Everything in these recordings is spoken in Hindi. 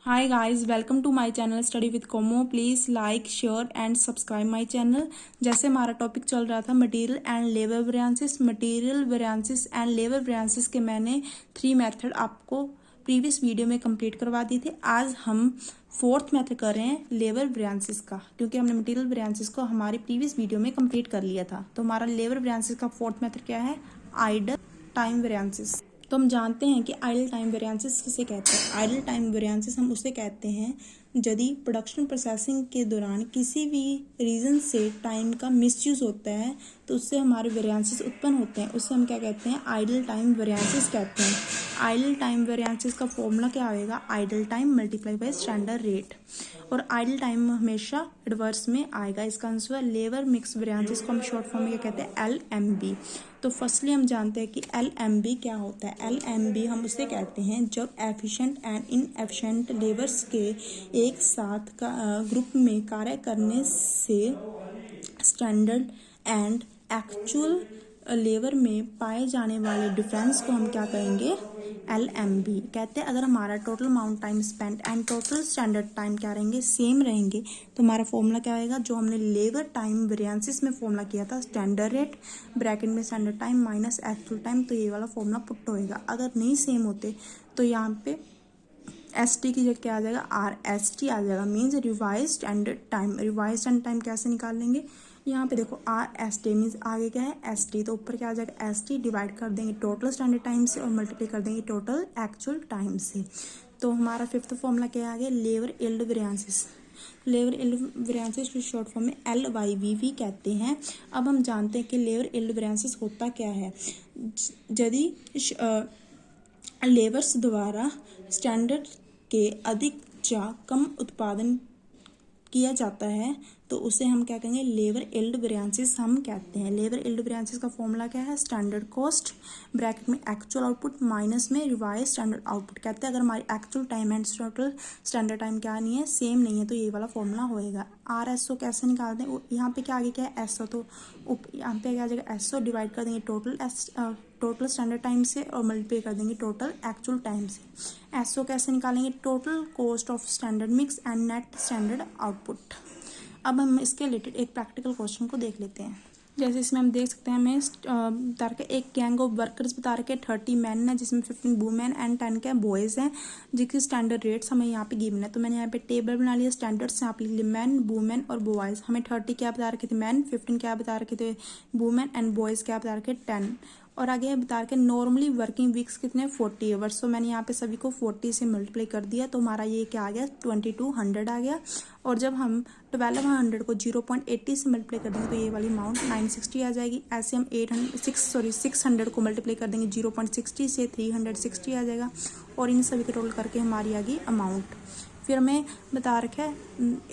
Hi guys, welcome to my channel Study with Como. Please like, share and subscribe my channel। जैसे हमारा टॉपिक चल रहा था material and labour variances and labour variances के मैंने 3 मेथड आपको प्रीवियस वीडियो में कंप्लीट करवा दी थी। आज हम 4th मेथड कर रहे हैं लेबर वेरिएंसेस का, क्योंकि हमने मटेरियल वेरिएंसेस को हमारे प्रीवियस वीडियो में कंप्लीट कर लिया था। तो हमारा लेबर वेरिएंसेस का 4th मेथड क्या है? Idle time variances. तो हम जानते हैं कि आइडल टाइम वेरिएंसेस किसे कहते हैं। आइडल टाइम वेरिएंसेस हम उसे कहते हैं यदि प्रोडक्शन प्रोसेसिंग के दौरान किसी भी रीजन से टाइम का मिसयूज होता है तो उससे हमारे वेरिएंसेस उत्पन्न होते हैं। उससे हम क्या कहते हैं? आइडल टाइम वेरिएंसेस कहते हैं। आइडल टाइम वेरिएंसेस का फॉर्मूला क्या आएगा? Idle time multiply by standard rate. और आइडल टाइम हमेशा रिवर्स में आएगा। इसका आंसर लेबर मिक्स वेरिएंसेस को हम शॉर्ट फॉर्म में क्या कहते हैं? LMB। तो फर्स्टली हम जानते हैं कि LMB क्या होता है। LMB हम उसे कहते हैं जब एफिशिएंट एंड इनएफिशिएंट लेबर्स के एक साथ ग्रुप में कार्य करने से स्टैंडर्ड एंड एक्चुअल लेबर में पाए जाने वाले डिफरेंस को हम क्या कहेंगे? LMB कहते हैं। अगर हमारा total amount time spend and total standard time क्या रहेंगे? सेम रहेंगे। तो हमारा फॉर्मूला क्या आएगा जो हमने लेबर टाइम वेरिएंसेस में फॉर्मूला किया था? स्टैंडर्ड रेट ब्रैकेट में standard time minus actual time. तो ये वाला फॉर्मूला पुट होएगा। अगर नहीं सेम होते तो यहाँ पे ST की जगह क्या आ जाएगा? RST आ जाएगा, means revise standard time. Revise standard time कैसे निकाल लेंगे? यहाँ पे देखो RST मीन्स आगे क्या है? ST। तो ऊपर क्या आ जाएगा? ST डिवाइड कर देंगे टोटल स्टैंडर्ड टाइम से और मल्टीप्लाई कर देंगे टोटल एक्चुअल टाइम से। तो हमारा 5th फॉर्मूला क्या आ गया? Labour yield variances. Labour yield variances short form में LYVV कहते हैं। अब हम जानते हैं कि लेबर यील्ड वेरिएंसेस होता क्या है। यदि लेबर्स द्वारा स्टैंडर्ड के अधिक या कम उत्पादन किया जाता है तो उसे हम क्या कहेंगे? लेबर यील्ड वेरिएंसेस हम कहते हैं। लेबर यील्ड वेरिएंसेस का फॉर्मूला क्या है? स्टैंडर्ड कॉस्ट ब्रैकेट में एक्चुअल आउटपुट माइनस में रिवाइज स्टैंडर्ड आउटपुट। कहते हैं अगर हमारी actual time and total standard time क्या नहीं है? सेम नहीं है, तो ये वाला फॉर्मूला होएगा। RSO कैसे निकालते हैं? यहाँ पे क्या आगे क्या है? SO। तो यहाँ पे क्या आ जाएगा? SO डिवाइड कर देंगे टोटल स्टैंडर्ड टाइम से और मल्टीप्लाई कर देंगे टोटल एक्चुअल टाइम से। SO कैसे निकालेंगे? Total cost of standard mix and net standard output. अब हम इसके रिलेटेड एक प्रैक्टिकल क्वेश्चन को देख लेते हैं। जैसे इसमें हम देख सकते हैं, हमें बता रखे एक गैंग ऑफ वर्कर्स बता रखे 30 मैन है, जिसमें 15 वुमेन एंड 10 क्या बॉयज़ हैं, जिसकी स्टैंडर्ड रेट्स हमें यहाँ पे गिवन है। तो मैंने यहाँ पे टेबल बना लिया। स्टैंडर्ड्स यहाँ पे लिख लिए मैन, वुमेन और बॉयज़। हमें 30 क्या बता रखे थे? मैन। 15 क्या बता रखे थे? वुमेन। एंड बॉयज़ क्या बता रखे? 10। और आगे बता रखे नॉर्मली वर्किंग वीक्स कितने? 40 आवर्स। तो मैंने यहाँ पे सभी को 40 से मल्टीप्लाई कर दिया, तो हमारा ये क्या आ गया? 2200 आ गया। और जब हम 1200 को 0.80 से मल्टीप्लाई कर देंगे तो ये वाली अमाउंट 960 आ जाएगी। ऐसे हम 600 को मल्टीप्लाई कर देंगे 0.60 से 360 आ जाएगा। और इन सभी को टोटल करके हमारी आ गई अमाउंट। फिर हमें बता रखा है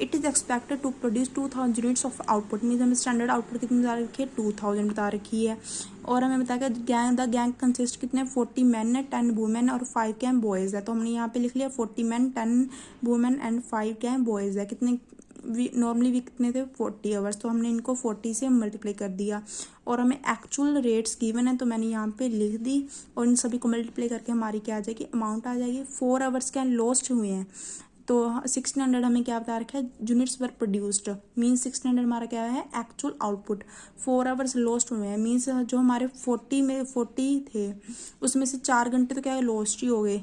it is expected to produce 2000 units of output. Means हमें स्टैंडर्ड आउटपुट कितनी बता रखी है? 2000 बता रखी है। और हमें बताया द गैंग कंसिस्ट कितने? 40 मैन है, 10 वुमेन और 5 क्या बॉयज़ है। तो हमने यहाँ पे लिख लिया 40 मैन, 10 वुमेन एंड 5 क्या बॉयज़ है। कितने नॉर्मली वीक कितने थे? 40 आवर्स। तो हमने इनको 40 से मल्टीप्लाई कर दिया। और हमें एक्चुअल रेट्स गिवन है तो मैंने यहाँ पे लिख दी और इन सभी को मल्टीप्लाई करके हमारी क्या आ जाएगी? अमाउंट आ जाएगी। 4 आवर्स क्या लॉस्ट हुए हैं, तो 1600 हमें क्या बता रखा है? यूनिट्स वर प्रोड्यूस्ड। मीन्स 1600 हमारा क्या है? Actual output. 4 आवर्स लॉस्ट हुए हैं, मीन्स जो हमारे 40 थे उसमें से 4 घंटे तो क्या है? लॉस्ट ही हो गए।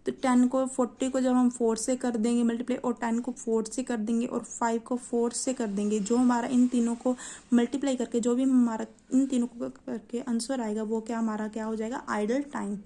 तो 40 को जब हम 4 से कर देंगे मल्टीप्लाई और 10 को 4 से कर देंगे और 5 को 4 से कर देंगे, जो हमारा इन तीनों को मल्टीप्लाई करके जो भी हमारा इन तीनों को करके आंसर आएगा वो क्या हमारा क्या हो जाएगा? Idle time.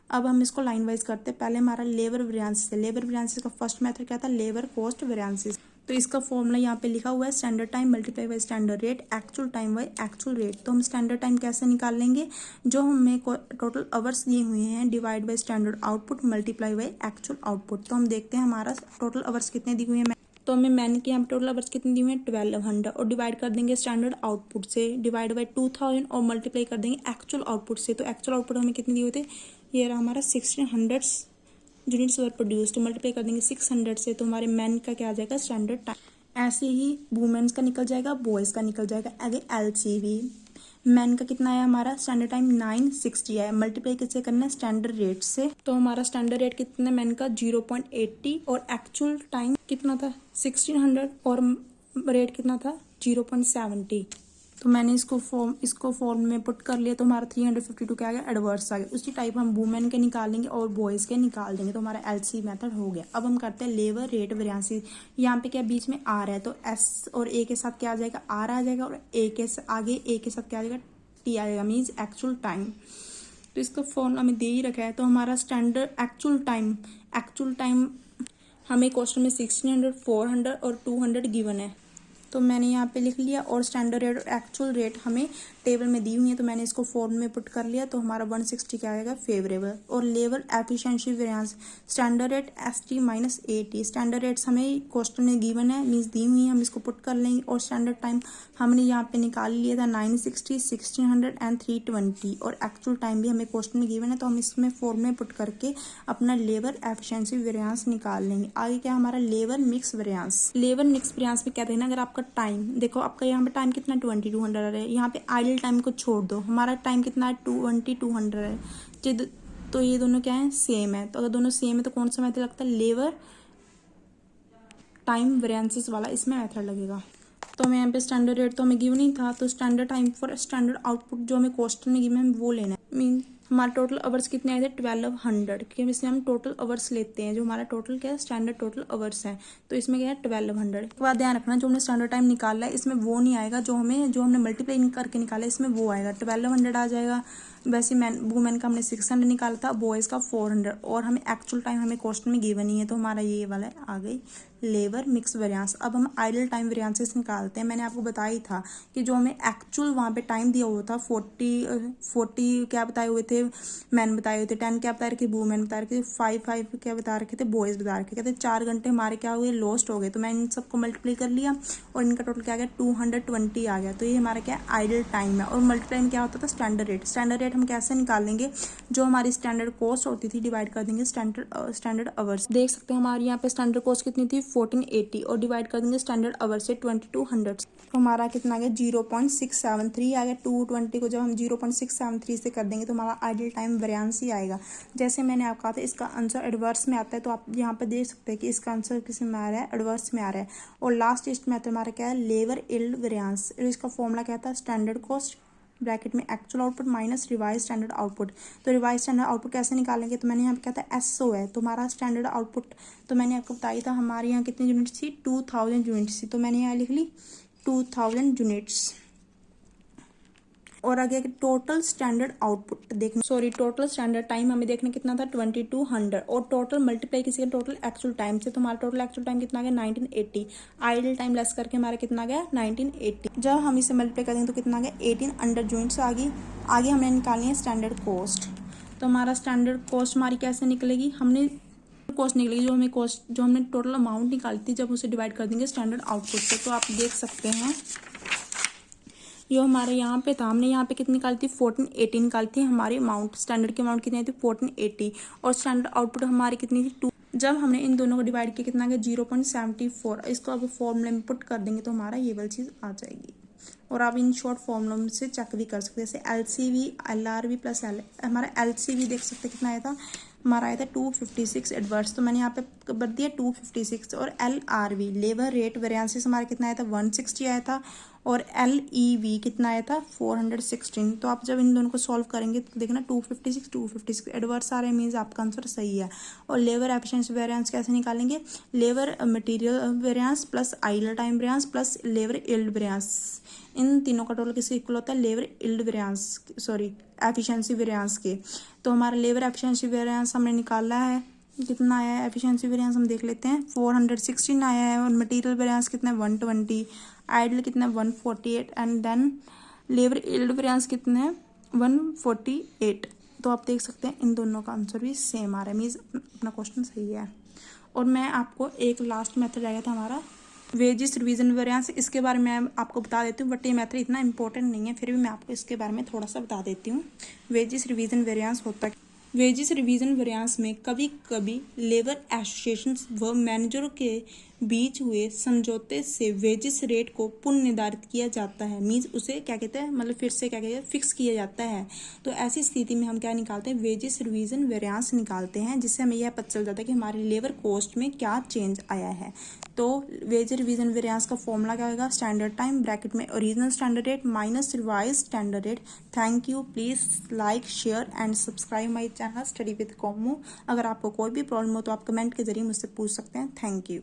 अब हम इसको लाइन वाइज करते हैं। पहले हमारा लेबर वेरिएंसेस है। लेबर वेरिएंसेस का फर्स्ट मेथड क्या था? Labour cost variances. तो इसका फॉर्मूला यहाँ पे लिखा हुआ है standard time multiply by standard rate actual time by actual rate. तो हम स्टैंडर्ड टाइम कैसे निकाल लेंगे? जो हमें टोटल आवर्स दिए हुए हैं divide by standard output multiply by actual output. तो हम देखते हैं हमारा टोटल आवर्स कितने दिए हुए हैं। तो हमें मैन के यहाँ पे टोटल आवर्स कितने दिए हुए हैं? 1200 और डिवाइड कर देंगे स्टैंडर्ड आउटपुट से डिवाइड बाय 2000 और मल्टीप्लाई कर देंगे एक्चुअल आउटपुट से। तो एक्चुअल आउटपुट हमें कितने दिए हुए थे? ये रहा हमारा 1600 यूनिट्स वर प्रोड्यूस्ड। मल्टीप्लाई कर देंगे 600 से, तो हमारे मैन का क्या आ जाएगा? Standard time. ऐसे ही वुमेन्स का निकल जाएगा, बॉयज़ का निकल जाएगा। आगे LCV मैन का कितना आया हमारा स्टैंडर्ड टाइम 960 आया। मल्टीप्लाई किससे करना है स्टैंडर्ड रेट से, तो हमारा स्टैंडर्ड रेट कितना मैन का 0.80 और एक्चुअल टाइम कितना था 1600 और रेट कितना था 0.70। तो मैंने इसको फॉर्म में पुट कर लिया, तो हमारा 352 क्या आ गया एडवर्स आ गया। उसी टाइप हम वुमेन के निकालेंगे और बॉयज़ के निकाल देंगे, तो हमारा एलसी मेथड हो गया। अब हम करते हैं लेबर रेट वेरिएंस। यहाँ पे क्या बीच में आर है, तो एस और ए के साथ क्या आ जाएगा आर आ जाएगा, और आगे ए के साथ क्या आ जाएगा टी आ जाएगा, मीन्स एक्चुअल टाइम। तो इसका फॉर्मूला हमें दे ही रखा है। तो हमारा स्टैंडर्ड एक्चुअल टाइम हमें क्वेश्चन में 1600, 400 और 200 गिवन है, तो मैंने यहाँ पे लिख लिया। और स्टैंडर्ड रेट और एक्चुअल रेट हमें टेबल में दी हुई है, तो मैंने इसको फॉर्म में पुट कर लिया। तो हमारा 160 क्या आएगा फेवरेबल। और labour efficiency variance standard rate ST minus AT। Standard rates हमें क्वेश्चन में गिवन है, मीन्स दी हुई है, हम इसको पुट कर लेंगे। और स्टैंडर्ड टाइम हमने यहाँ पे निकाल लिया था 960, 1600 एंड 320। और एक्चुअल टाइम भी हमें क्वेश्चन में गिवन है, तो हम इसमें फॉर्म में पुट करके अपना लेबर एफिशिएंसी वेरिएंस निकाल लेंगे। आगे क्या हमारा labour mix variance. Labour mix variance में क्या देखना, अगर आपका टाइम देखो, आपका यहाँ पे टाइम कितना 2200 है, यहाँ पे आइडल टाइम को छोड़ दो, हमारा टाइम कितना है 2200 है। तो ये दोनों क्या है सेम है। तो अगर दोनों सेम है तो कौन सा मेथड लगता है लेबर टाइम वेरिएंसेस वाला इसमें मेथड लगेगा। तो हमें यहाँ पे स्टैंडर्ड रेट तो हमें गिवन नहीं था, तो standard time for standard output जो हमें क्वेश्चन में गिवन है वो लेना है। मीन हमारे टोटल आवर्स कितने आए थे 1200, क्योंकि इसमें हम टोटल आवर्स लेते हैं, जो हमारा टोटल क्या है स्टैंडर्ड टोटल आवर्स है। तो इसमें क्या है 1200। के बाद ध्यान रखना जो हमने स्टैंडर्ड टाइम निकाला है इसमें वो नहीं आएगा, जो हमने मल्टीप्लाई करके निकाला है इसमें वो आएगा, 1200 आ जाएगा। वैसे वुमेन का हमने 600 निकाला था, बॉयज़ का 400। और हमें एक्चुअल टाइम हमें क्वेश्चन में गिवन ही है, तो हमारा ये वाला आ गई लेबर मिक्स वेरिएंस। अब हम आइडल टाइम वेरिएंसेस निकालते हैं। मैंने आपको बताया था कि जो हमें एक्चुअल वहाँ पे टाइम दिया हुआ था 40 क्या बताए हुए थे मैन बताए हुए थे, 10 क्या बता रखे वुमेन बता रखे थे, 5 क्या बता रखे थे बॉयज़ बता रखे, कहते 4 घंटे हमारे क्या हुए लॉस्ट हो गए। तो मैंने इन सबको मल्टीप्लाई कर लिया और इनका टोटल क्या आ गया 220 आ गया। तो ये हमारा क्या आइडल टाइम है। और मल्टीप्लाई में क्या होता था स्टैंडर्ड रेट। स्टैंडर्ड रेट हम कैसे निकालेंगे, जो हमारी स्टैंडर्ड कॉस्ट होती थी डिवाइड कर देंगे स्टैंडर्ड आवर्स। देख सकते हैं हमारे यहाँ पे स्टैंडर्ड कॉस्ट कितनी थी 1480 और डिवाइड कर देंगे स्टैंडर्ड आवर्स से 2200। तो हमारा कितना आ गया 0.673 आ गया। 220 को जब हम 0.673 से कर देंगे तो हमारा आइडल टाइम वेरिएंस ही आएगा। जैसे मैंने आपको कहा था इसका आंसर एडवर्स में आता है, तो आप यहाँ पे देख सकते हैं कि इसका आंसर किस में आ रहा है एडवर्स में आ रहा है। और लास्ट टेस्ट में हमारा क्या है लेबर यील्ड वेरिएंस। इसका फॉर्मूला क्या था स्टैंडर्ड कॉस्ट ब्रैकेट में actual output minus revise standard output. तो रिवाइज स्टैंडर्ड आउटपुट कैसे निकालेंगे, तो मैंने यहाँ पे क्या था SO है, तो हमारा स्टैंडर्ड आउटपुट तो मैंने आपको बताया था हमारे यहाँ कितनी यूनिट्स थी 2000 यूनिट्स थी, तो मैंने यहाँ लिख ली 2000 यूनिट्स। और आगे टोटल स्टैंडर्ड आउटपुट देखना टोटल स्टैंडर्ड टाइम हमें देखना कितना था 2200 और टोटल मल्टीप्लाई किसी का टोटल एक्चुअल टाइम से, तो हमारा टोटल एक्चुअल टाइम कितना गया 1980। आइडल टाइम लेस करके हमारा कितना गया 1980। जब हम इसे मल्टीप्लाई करेंगे तो कितना गया 1800 यूनिट्स आ गई। आगे हमने निकालनी है स्टैंडर्ड कॉस्ट। तो हमारा स्टैंडर्ड कॉस्ट हमारी कैसे निकलेगी, हमने कॉस्ट निकलेगी जो हमने टोटल अमाउंट निकाली थी जब उसे डिवाइड कर देंगे स्टैंडर्ड आउटपुट से। तो आप देख सकते हैं जो हमारे यहाँ पे था, हमने यहाँ पे कितनी निकाली थी 1480 निकाली थी हमारी अमाउंट। स्टैंडर्ड की अमाउंट कितनी थी 1480 और स्टैंडर्ड आउटपुट हमारी कितनी थी 2। जब हमने इन दोनों को डिवाइड किया कितना गया 0.74। इसको अब फॉर्मूले में पुट कर देंगे तो हमारा ये वाली चीज़ आ जाएगी। और आप इन शॉर्ट फॉर्मूलों से चेक भी कर सकते हैं, जैसे LCV LRV प्लस हमारा LCV देख सकते हैं कितना आया था, हमारा आया था 256 एडवर्स, तो मैंने यहाँ पे भर दिया 256। और LRV लेबर रेट वेरिएंसेस हमारा कितना आया था 160 आया था। और LEV कितना आया था 416। तो आप जब इन दोनों को सॉल्व करेंगे तो देखना 256 एडवर्स आ रहे हैं, मीन्स आपका आंसर सही है। और लेबर एफिशिएंसी वेरिएंस कैसे निकालेंगे, labour material variance plus idle time variance plus labour yield variance, इन तीनों का टोटल किसके इक्वल होता है labour yield variance efficiency variance के। तो हमारा लेबर एफिशिएंसी वेरिएंस हमने निकाला है, कितना आया है एफिशिएंसी वेरिएंस हम देख लेते हैं 416 आया है। और मटेरियल वेरिएंस कितना है 120, आइडल कितना है 148 and then labour yield variance कितना है 148। तो आप देख सकते हैं इन दोनों का आंसर भी सेम आ रहा है, मीन्स अपना क्वेश्चन सही है। और मैं आपको एक लास्ट मेथड आया था हमारा वेजिस रिवीजन वेरिएंस, इसके बारे में आपको बता देती हूँ, बट ये मेथड इतना इंपॉर्टेंट नहीं है, फिर भी मैं आपको इसके बारे में थोड़ा सा बता देती हूँ। वेजिस रिवीजन वेरिएंस होता है वेजेस रिवीजन वेरिएंस में कभी कभी लेबर एसोसिएशन व मैनेजरों के बीच हुए समझौते से वेजेस रेट को पुनर्निर्धारित किया जाता है। मीन्स उसे क्या कहते हैं, मतलब फिर से क्या कहते हैं, फिक्स किया जाता है। तो ऐसी स्थिति में हम क्या निकालते हैं, वेजेस रिवीजन वेरिएंस निकालते हैं, जिससे हमें यह पता चल जाता है कि हमारी लेबर कॉस्ट में क्या चेंज आया है। तो वेज रिवीजन वेरिएंस का फॉर्मूला क्या होगा, स्टैंडर्ड टाइम ब्रैकेट में original standard rate minus revise standard rate. Thank you. Please like share and subscribe my channel study with Como. अगर आपको कोई भी प्रॉब्लम हो तो आप कमेंट के जरिए मुझसे पूछ सकते हैं। Thank you.